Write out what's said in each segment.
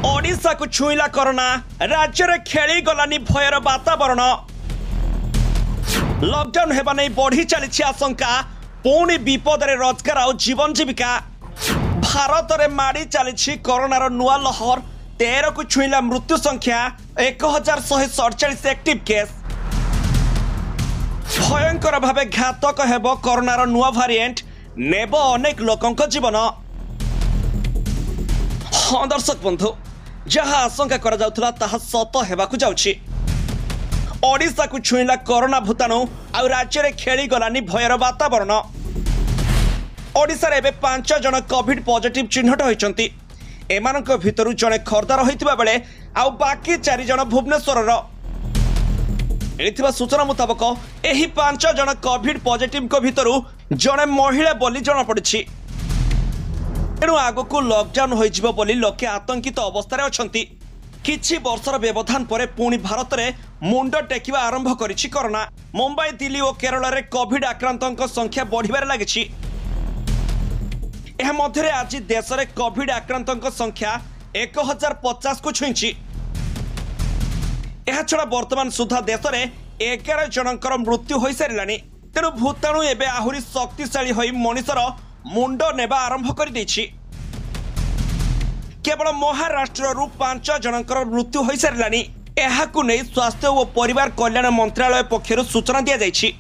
ओडिशा को छुईला कोरोना राज्य में खेली गलानी भयर वातावरण। लॉकडाउन हेबा नहीं बढ़ी चली आशंका। पुणी विपद में रोजगार और जीवन जीविका। भारत में माड़ी चली कोरोनार नुआ लहर। 13 को छुईला मृत्यु संख्या 1147 एक्टिव केस। भयंकर भावे घातक हेब कोरोनार नुआ भारिएंट। नेब अनेक लोकंक जीवन। हाँ दर्शक बंधु, जहाँ आशंका करा जाउथला ताहा सत हेबाकु जाउछि। ओडिशा को छुईला कोरोना भूताणु आ राज्य में खेली गलानी भयर वातावरण। ओडिशा रे 5 जन कोविड पॉजिटिव चिन्हट होइचंती। एमानक भितरु जने खर्दार होइतिबा बेले आ बाकी 4 जन भुवनेश्वर। मिलिथिबा सूचना मुताबक एही 5 जन कोविड पॉजिटिव को भितरु जने महिला बोली जଣା पड़िछि। तेणु आगकू लॉकडाउन होइजिबो बोली लोके आतंकित अवस्था अछंती। किछि वर्षर व्यवधान परे पुणी भारत में मुंड टेकिबा आरंभ करिछि कोरोना। मुंबई, दिल्ली और केरल में कोविड आक्रांतक संख्या बढ़िबार लागिछि। एहा मध्यरे आज देश में कोविड आक्रांतक संख्या 1050 को छुईछि। एहा छड़ा वर्तमान सुधा देश में 11 जनकर मृत्यु हो सारिलानी। तेणु भूताणु एबे आहुरी शक्तिशाली होई मनिषर मुंड नेबा आरंभ कर देछि। केवल महाराष्ट्र 5 जनकर मृत्यु हो सारिलानी। एहाकु नै स्वास्थ्य और परिवार कल्याण मंत्रालय पक्षरु सूचना दिया जाइछि।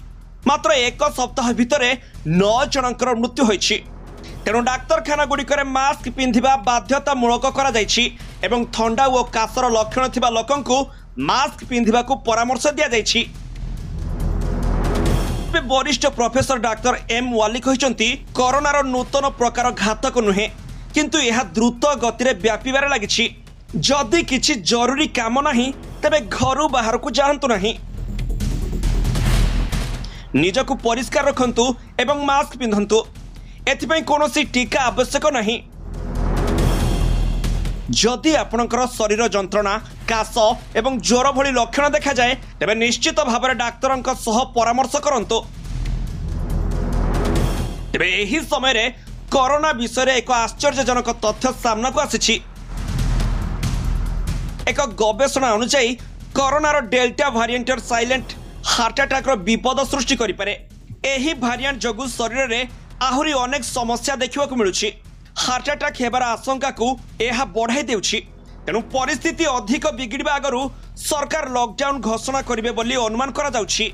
मात्र 1 सप्ताह भितरे 9 जनकर मृत्यु होइछि। तेणु डाक्तरखाना गुड़िकर मास्क पिंधिबा बाध्यतामूलक करा जाइछि एवं ठंडा और काशर लक्षण थिबा लोकंकु मास्क पिंधिबाकु परामर्श दिया जाइछि। वरिष्ठ प्रोफेसर डाक्टर एम वाली कहते कोरोनार नूतन प्रकार घातक नुहे, किंतु यह द्रुत गति में व्यापार लगी। जदि किछि जरूरी काम नहीं तेबे घर बाहर को जातु नहीं। निजकु परिष्कार रखंतु एवं मास्क पिंधंतु। एथिपई कोनोसी टीका आवश्यक नहीं। जदि आपणकर शरीर जंत्रणा, काश एवं ज्वर भली लक्षण देखा जाए तेबे निश्चित भाव में डाक्तरंक सह परामर्श करंतु। तेबे एही समय रे कोरोना विषय एक आश्चर्यजनक तथ्य सामना को आसिछि। एक गवेषणा अनुसार कोरोनार डेल्टा भारिएंटर साइलेंट हार्ट अटैक विपद सृष्टि करि पारे। एही भारिएंट जोगु शरीर रे आहुरी अनेक समस्या देखिबा को मिलुछि। हार्ट अटैक हेबार आशंका को यह बढ़ाई देउछि। तेणु परिस्थिति अधिक बिगिड़वा आगरू सरकार लॉकडाउन घोषणा करिवे बोली अनुमान करा जाउछि।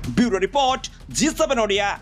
Bureau report, G7 Odia.